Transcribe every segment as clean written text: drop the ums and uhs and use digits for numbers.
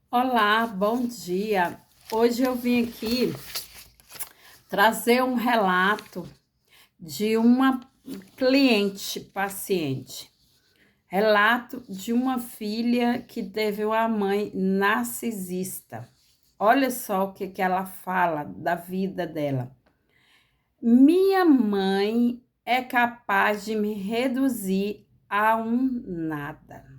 Olá, bom dia. Hoje eu vim aqui trazer um relato de uma paciente. Relato de uma filha que teve uma mãe narcisista. Olha só o que ela fala da vida dela. Minha mãe é capaz de me reduzir a um nada.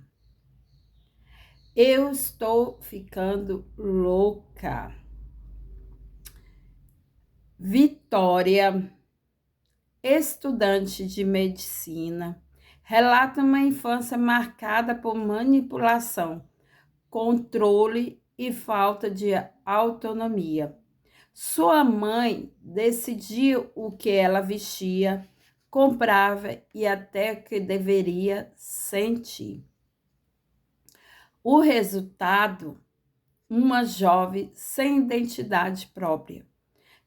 Eu estou ficando louca. Vitória, estudante de medicina, relata uma infância marcada por manipulação, controle e falta de autonomia. Sua mãe decidia o que ela vestia, comprava e até o que deveria sentir. O resultado, uma jovem sem identidade própria,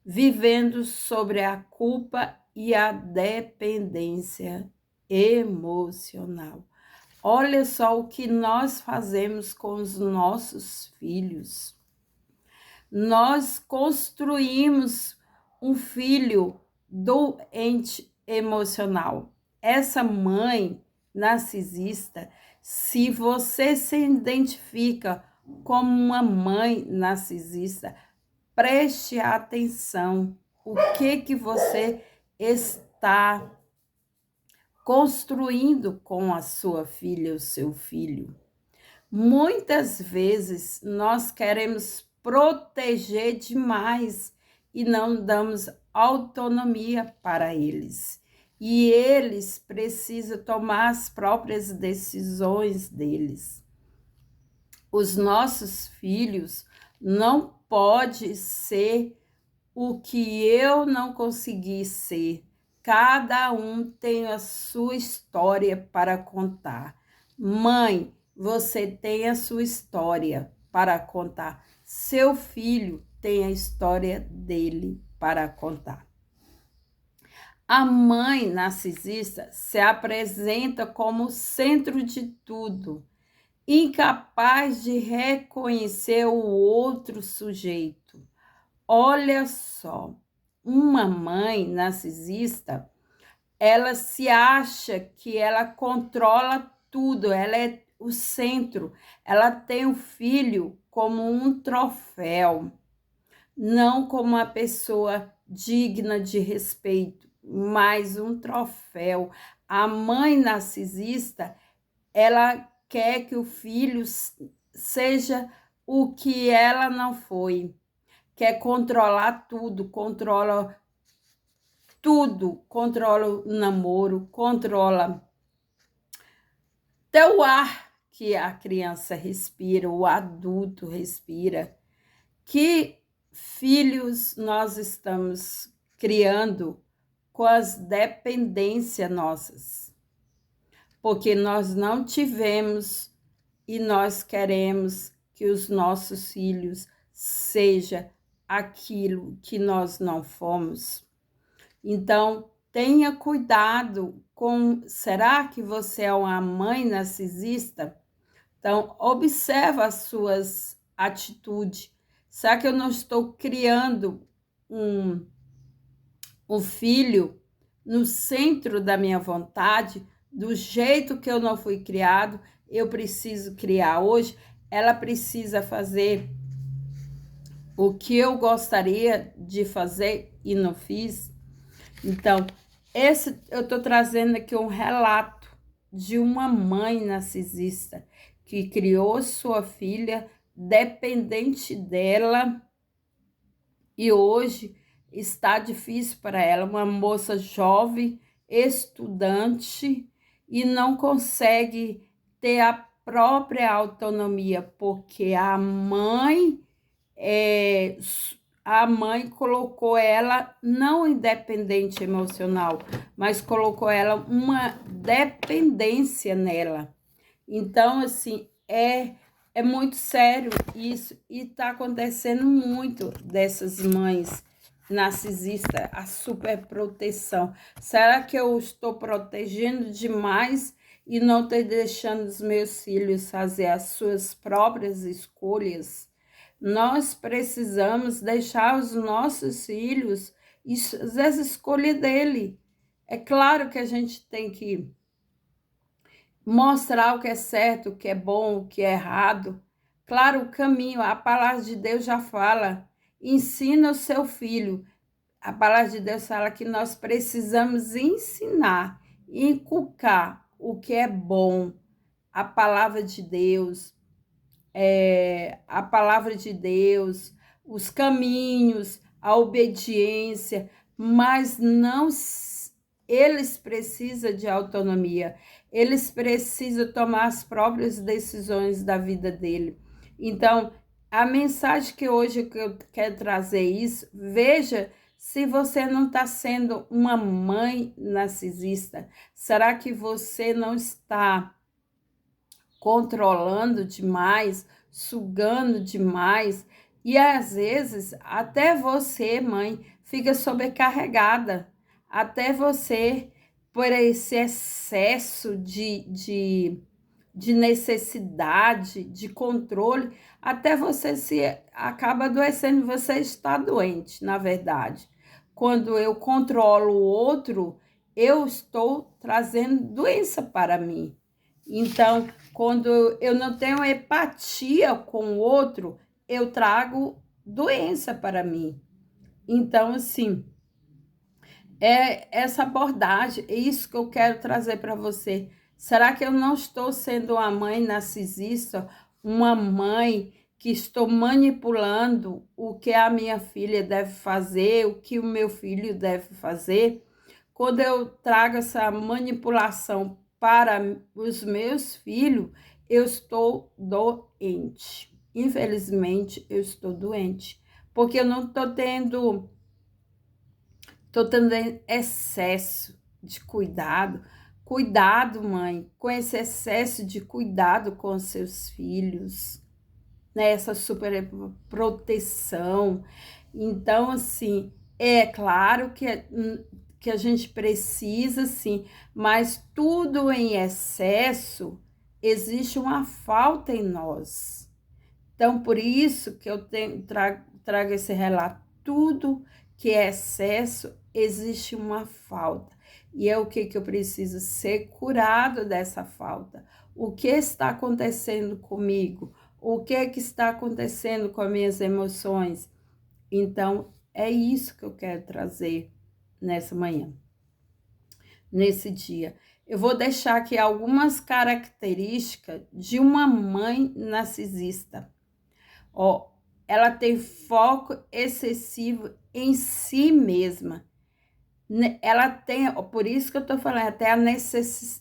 vivendo sobre a culpa e a dependência emocional. Olha só o que nós fazemos com os nossos filhos. Nós construímos um filho doente emocional. Essa mãe narcisista, se você se identifica como uma mãe narcisista, preste atenção. O que você está construindo com a sua filha, o seu filho? Muitas vezes nós queremos proteger demais e não damos autonomia para eles. E eles precisam tomar as próprias decisões deles. Os nossos filhos não podem ser o que eu não consegui ser. Cada um tem a sua história para contar. Mãe, você tem a sua história para contar. Seu filho tem a história dele para contar. A mãe narcisista se apresenta como o centro de tudo, incapaz de reconhecer o outro sujeito. Olha só, uma mãe narcisista, ela se acha que ela controla tudo, ela é o centro, ela tem o filho como um troféu, não como uma pessoa digna de respeito, mas um troféu. A mãe narcisista, ela quer que o filho seja o que ela não foi. Quer controlar tudo, controla o namoro, controla até o ar que a criança respira, o adulto respira. Que filhos nós estamos criando com as dependências nossas? Porque nós não tivemos e nós queremos que os nossos filhos sejam aquilo que nós não fomos. Então, tenha cuidado com... Será que você é uma mãe narcisista? Então, observa as suas atitudes. Será que eu não estou criando um filho no centro da minha vontade, do jeito que eu não fui criado? Eu preciso criar hoje. Ela precisa fazer o que eu gostaria de fazer e não fiz. Então, eu estou trazendo aqui um relato de uma mãe narcisista que criou sua filha dependente dela e hoje está difícil para ela, uma moça jovem, estudante, e não consegue ter a própria autonomia, porque a mãe colocou ela não independente emocional, mas colocou ela uma dependência nela. Então, assim, é muito sério isso e está acontecendo muito dessas mães narcisistas, a superproteção. Será que eu estou protegendo demais e não estou deixando os meus filhos fazer as suas próprias escolhas. Nós precisamos deixar os nossos filhos fazer as escolhas dele. É claro que a gente tem que mostrar o que é certo, o que é bom, o que é errado. Claro, o caminho, a palavra de Deus já fala, ensina o seu filho. A palavra de Deus fala que nós precisamos ensinar, inculcar o que é bom, a palavra de Deus, a palavra de Deus, os caminhos, a obediência, mas não eles precisam de autonomia, eles precisam tomar as próprias decisões da vida dele. Então, a mensagem que hoje eu quero trazer é isso, veja se você não está sendo uma mãe narcisista. Será que você não está controlando demais, sugando demais? E às vezes até você, mãe, fica sobrecarregada. Até você, por esse excesso de necessidade, de controle, até você se acaba adoecendo, você está doente, na verdade. Quando eu controlo o outro, eu estou trazendo doença para mim. Então, quando eu não tenho empatia com o outro, eu trago doença para mim. Então, assim, é essa abordagem, é isso que eu quero trazer para você. Será que eu não estou sendo uma mãe narcisista, uma mãe que estou manipulando o que a minha filha deve fazer, o que o meu filho deve fazer? Quando eu trago essa manipulação para os meus filhos, eu estou doente. Infelizmente, eu estou doente, porque eu não estou tendo excesso de cuidado. Cuidado, mãe, com esse excesso de cuidado com os seus filhos, né? Essa super proteção. Então, assim, é claro que a gente precisa, sim, mas tudo em excesso, existe uma falta em nós. Então, por isso que eu trago esse relato. Tudo que é excesso, existe uma falta. E é o que eu preciso ser curado dessa falta. O que está acontecendo comigo? O que está acontecendo com as minhas emoções? Então, é isso que eu quero trazer nessa manhã, nesse dia. Eu vou deixar aqui algumas características de uma mãe narcisista. Ó, ela tem foco excessivo em si mesma. Ela tem, por isso que eu estou falando, até a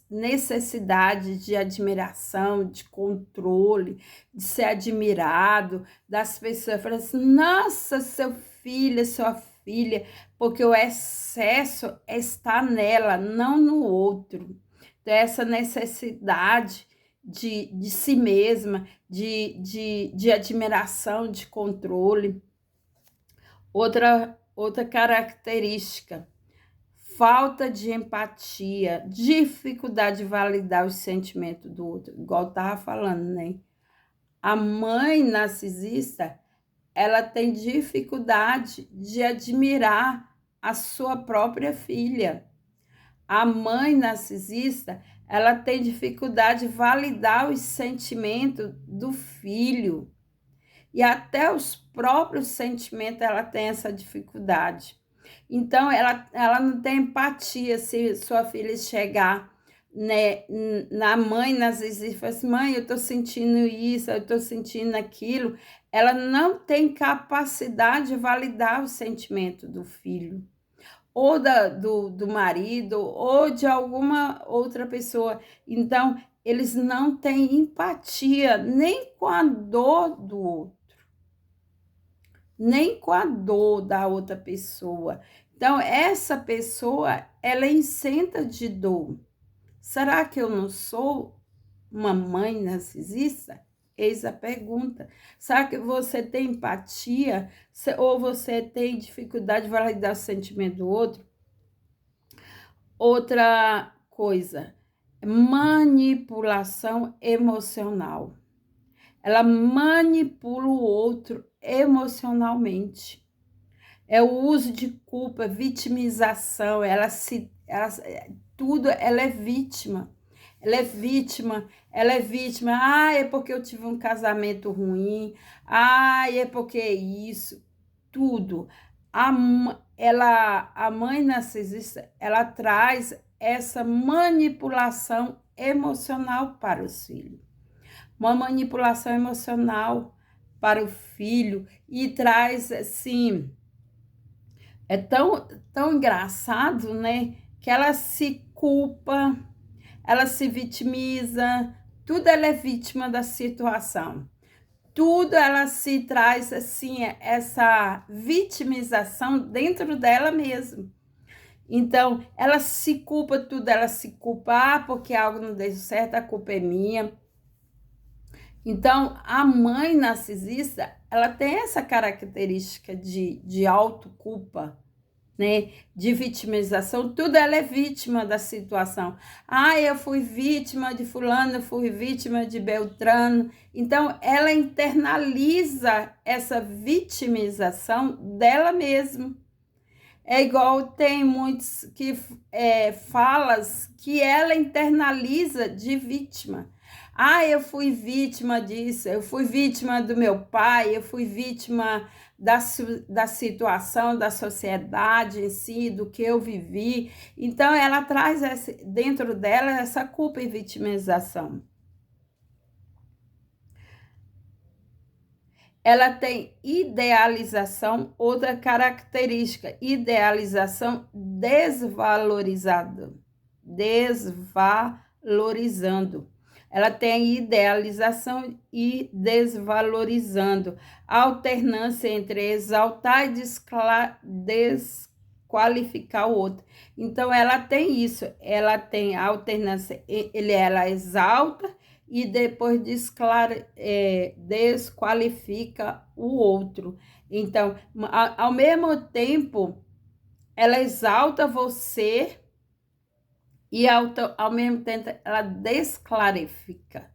necessidade de admiração, de controle, de ser admirado das pessoas. Fala assim, nossa, seu filho, sua filha, porque o excesso está nela, não no outro. Então, essa necessidade de si mesma, de admiração, de controle. Outra característica, falta de empatia, dificuldade de validar os sentimentos do outro, igual eu estava falando, né? A mãe narcisista, ela tem dificuldade de admirar a sua própria filha. A mãe narcisista, ela tem dificuldade de validar os sentimentos do filho. E até os próprios sentimentos ela tem essa dificuldade. Então, ela não tem empatia se sua filha chegar, né, na mãe, às vezes, e falar assim, mãe, eu estou sentindo isso, eu estou sentindo aquilo. Ela não tem capacidade de validar o sentimento do filho, ou do marido, ou de alguma outra pessoa. Então, eles não têm empatia nem com a dor do outro, nem com a dor da outra pessoa. Então, essa pessoa, ela é isenta de dor. Será que eu não sou uma mãe narcisista? Eis a pergunta. Será que você tem empatia ou você tem dificuldade de validar o sentimento do outro? Outra coisa, manipulação emocional. Ela manipula o outro emocionalmente. É o uso de culpa, vitimização, ela é vítima. Ela é vítima, ela é vítima. Ah, é porque eu tive um casamento ruim. Ah, é porque é isso. Tudo. A mãe narcisista, ela traz essa manipulação emocional para os filhos. Uma manipulação emocional para o filho e traz, assim, é tão engraçado, né? Que ela se culpa, ela se vitimiza, tudo ela é vítima da situação. Tudo ela se traz, assim, essa vitimização dentro dela mesma. Então, ela se culpa tudo, ela se culpa, porque algo não deu certo, a culpa é minha. Então, a mãe narcisista, ela tem essa característica de autoculpa, né? De vitimização, tudo ela é vítima da situação. Ah, eu fui vítima de fulano, eu fui vítima de Beltrano. Então, ela internaliza essa vitimização dela mesma. É igual tem muitos que falas que ela internaliza de vítima. Ah, eu fui vítima disso, eu fui vítima do meu pai, eu fui vítima da situação, da sociedade em si, do que eu vivi. Então, ela traz dentro dela essa culpa e vitimização. Ela tem idealização, outra característica, idealização desvalorizando. Ela tem idealização e desvalorizando, alternância entre exaltar e desqualificar o outro. Então, ela tem isso, ela tem alternância, ela exalta e depois desqualifica o outro. Então, ao mesmo tempo, ela exalta você e ao mesmo tempo ela desclarifica.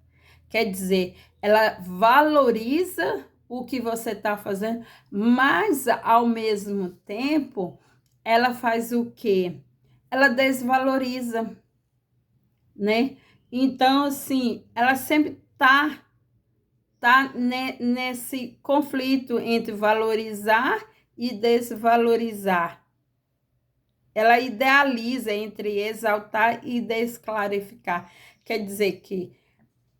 Quer dizer, ela valoriza o que você está fazendo, mas ao mesmo tempo ela faz o quê? Ela desvaloriza, né? Então, assim, ela sempre tá nesse conflito entre valorizar e desvalorizar. Ela idealiza entre exaltar e desclarificar. Quer dizer que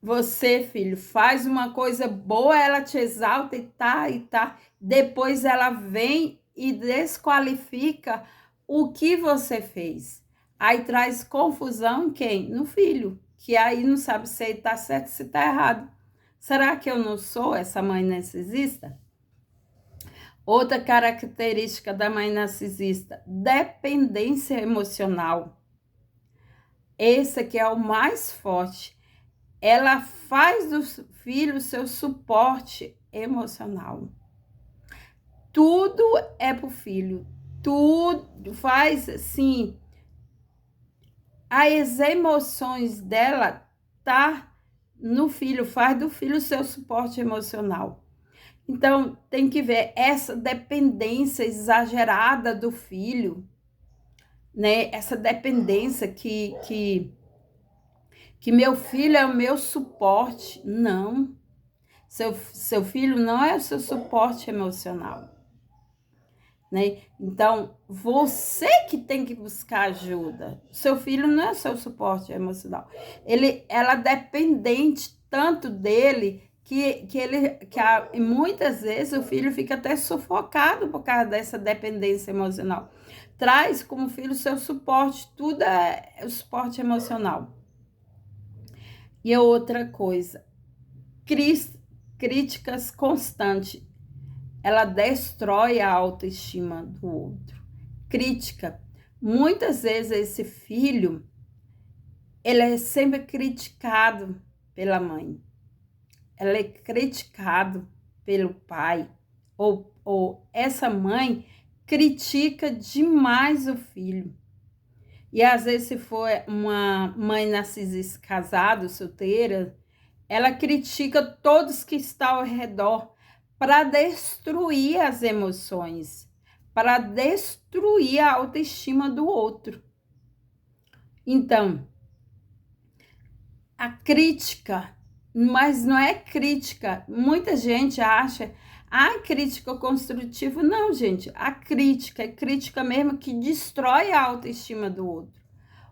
você, filho, faz uma coisa boa, ela te exalta e tá. Depois ela vem e desqualifica o que você fez. Aí traz confusão em quem? No filho, que aí não sabe se está certo, se está errado. Será que eu não sou essa mãe narcisista? Outra característica da mãe narcisista, dependência emocional. Esse aqui é o mais forte. Ela faz do filho seu suporte emocional. Tudo é para o filho. Tudo faz assim. As emoções dela tá no filho, faz do filho seu suporte emocional. Então, tem que ver essa dependência exagerada do filho, né? Essa dependência que meu filho é o meu suporte. Não. Seu filho não é o seu suporte emocional, né? Então, você que tem que buscar ajuda. Seu filho não é o seu suporte emocional. Ela é dependente tanto dele muitas vezes o filho fica até sufocado por causa dessa dependência emocional. Traz como filho seu suporte, tudo é o suporte emocional. E outra coisa, críticas constantes. Ela destrói a autoestima do outro. Crítica. Muitas vezes esse filho, ele é sempre criticado pela mãe. Ela é criticado pelo pai. Ou essa mãe critica demais o filho. E às vezes, se for uma mãe narcisista casada, solteira, ela critica todos que estão ao redor para destruir as emoções, para destruir a autoestima do outro. Então, a crítica, mas não é crítica. Muita gente acha, crítica construtiva. Não, gente, a crítica é crítica mesmo que destrói a autoestima do outro.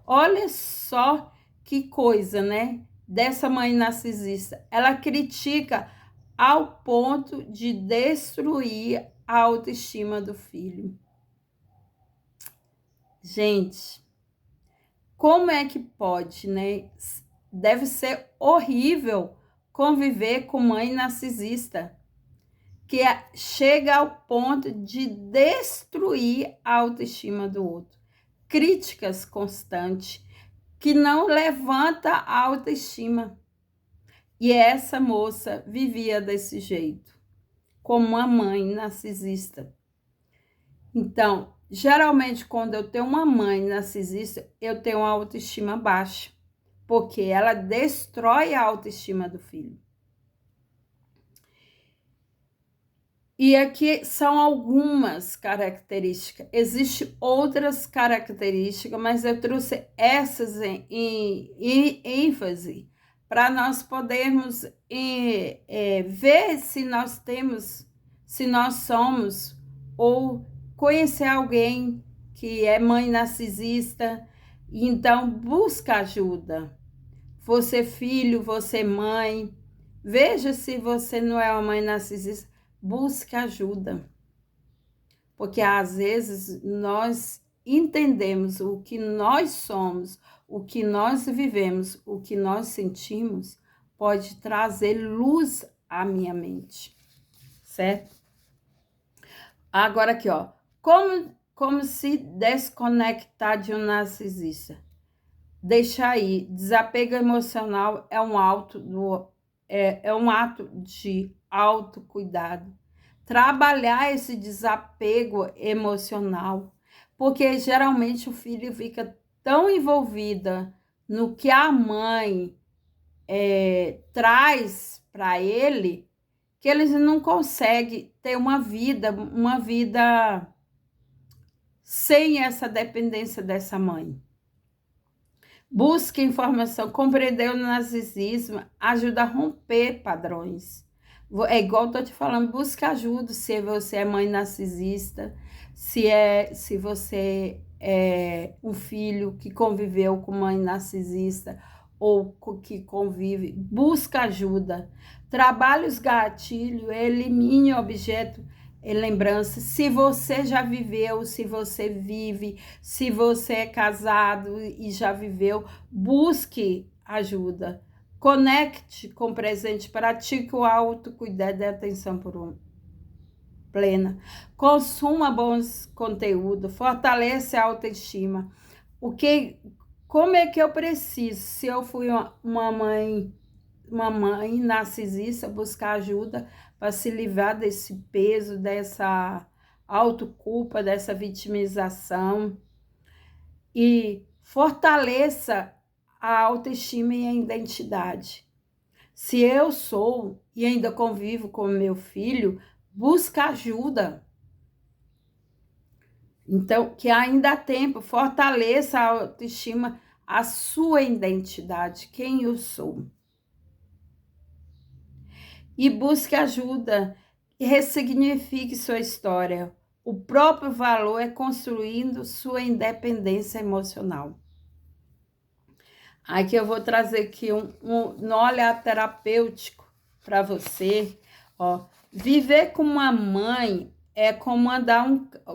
Olha só que coisa, né? Dessa mãe narcisista. Ela critica ao ponto de destruir a autoestima do filho. Gente, como é que pode, né? Deve ser horrível conviver com mãe narcisista, que chega ao ponto de destruir a autoestima do outro. Críticas constantes, que não levanta a autoestima. E essa moça vivia desse jeito, como uma mãe narcisista. Então, geralmente, quando eu tenho uma mãe narcisista, eu tenho uma autoestima baixa, porque ela destrói a autoestima do filho. E aqui são algumas características. Existem outras características, mas eu trouxe essas em ênfase para nós podermos ver se nós temos, se nós somos, ou conhecer alguém que é mãe narcisista. Então, busca ajuda. Você filho, você mãe, veja se você não é uma mãe narcisista, busque ajuda. Porque às vezes nós entendemos o que nós somos, o que nós vivemos, o que nós sentimos, pode trazer luz à minha mente, certo? Agora aqui, ó, como se desconectar de um narcisista? Deixa aí, desapego emocional é um ato de autocuidado. Trabalhar esse desapego emocional, porque geralmente o filho fica tão envolvida no que a mãe traz para ele, que eles não conseguem ter uma vida sem essa dependência dessa mãe. Busque informação, compreender o narcisismo, ajuda a romper padrões. É igual eu tô te falando, busque ajuda se você é mãe narcisista, se você é um filho que conviveu com mãe narcisista ou que convive, busca ajuda. Trabalhe os gatilhos, elimine objeto lembrança. Se você já viveu, se você vive, se você é casado e já viveu, busque ajuda. Conecte com o presente, pratique o autocuidado e atenção plena. Consuma bons conteúdos, fortaleça a autoestima. Como é que eu preciso? Se eu fui uma mãe narcisista, buscar ajuda para se livrar desse peso, dessa autoculpa, dessa vitimização, e fortaleça a autoestima e a identidade. Se eu sou e ainda convivo com meu filho, busca ajuda. Então, que ainda há tempo, fortaleça a autoestima, a sua identidade, quem eu sou. E busque ajuda e ressignifique sua história. O próprio valor é construindo sua independência emocional. Aqui eu vou trazer aqui um olhar terapêutico para você. Ó, viver com uma mãe é como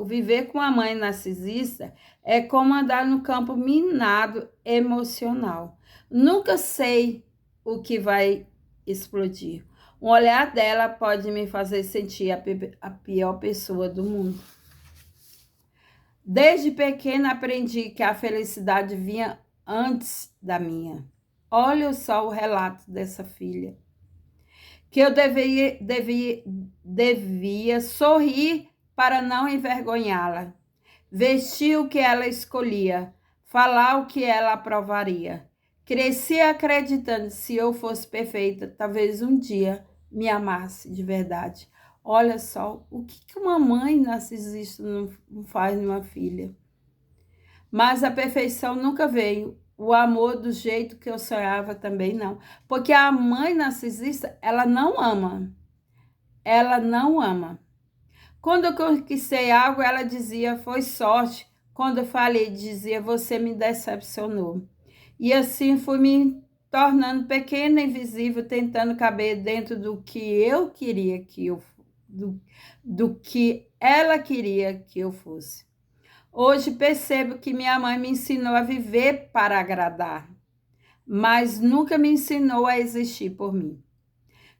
viver com uma mãe narcisista é como andar no campo minado emocional. Nunca sei o que vai explodir. Um olhar dela pode me fazer sentir a pior pessoa do mundo. Desde pequena aprendi que a felicidade vinha antes da minha. Olha só o relato dessa filha. Que eu devia sorrir para não envergonhá-la. Vestir o que ela escolhia. falar o que ela aprovaria. Cresci acreditando que se eu fosse perfeita, talvez um dia me amasse de verdade. Olha só, o que uma mãe narcisista não faz numa filha? Mas a perfeição nunca veio. O amor do jeito que eu sonhava também não. Porque a mãe narcisista, ela não ama. Ela não ama. Quando eu conquistei algo, ela dizia, foi sorte. Quando eu falei, dizia, você me decepcionou. E assim fui me tornando pequena e invisível, tentando caber dentro do que eu queria que eu do que ela queria que eu fosse. Hoje percebo que minha mãe me ensinou a viver para agradar, mas nunca me ensinou a existir por mim.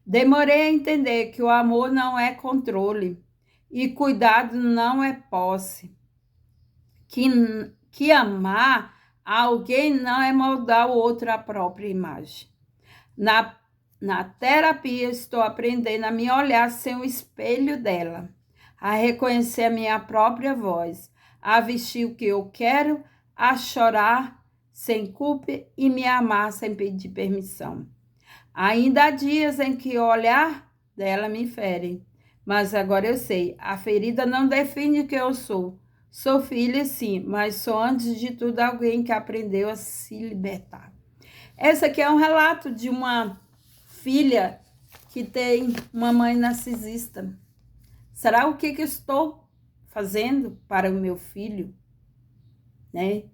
Demorei a entender que o amor não é controle e cuidado não é posse. Que amar alguém não é moldar o outro à própria imagem. Na terapia, estou aprendendo a me olhar sem o espelho dela, a reconhecer a minha própria voz, a vestir o que eu quero, a chorar sem culpa e me amar sem pedir permissão. Ainda há dias em que o olhar dela me fere, mas agora eu sei, a ferida não define o que eu sou. Sou filha, sim, mas sou, antes de tudo, alguém que aprendeu a se libertar. Esse aqui é um relato de uma filha que tem uma mãe narcisista. Será o que eu estou fazendo para o meu filho? Né?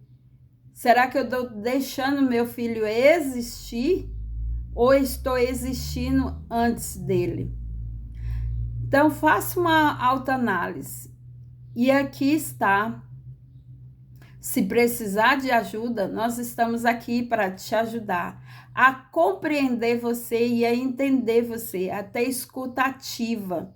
Será que eu estou deixando meu filho existir ou estou existindo antes dele? Então, faça uma autoanálise. E aqui está. Se precisar de ajuda, nós estamos aqui para te ajudar a compreender você e a entender você, até escuta ativa.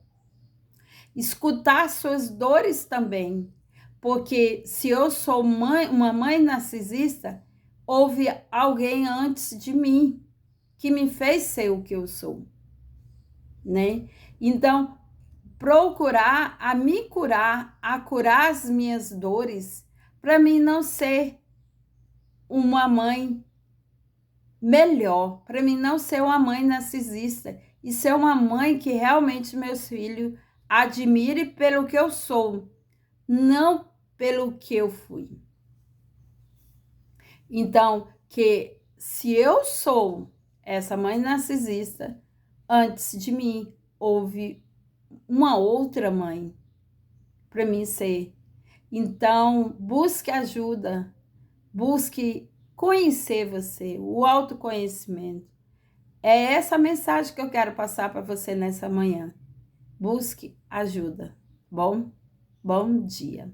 Escutar suas dores também, porque se eu sou uma mãe narcisista, houve alguém antes de mim que me fez ser o que eu sou, né? Então, procurar a me curar, a curar as minhas dores, para mim não ser uma mãe melhor, para mim não ser uma mãe narcisista e ser uma mãe que realmente meus filhos admire pelo que eu sou, não pelo que eu fui. Então, que se eu sou essa mãe narcisista, antes de mim houve uma outra mãe para mim ser. Então, busque ajuda, busque conhecer você, o autoconhecimento. É essa mensagem que eu quero passar para você nessa manhã. Busque ajuda. Bom dia.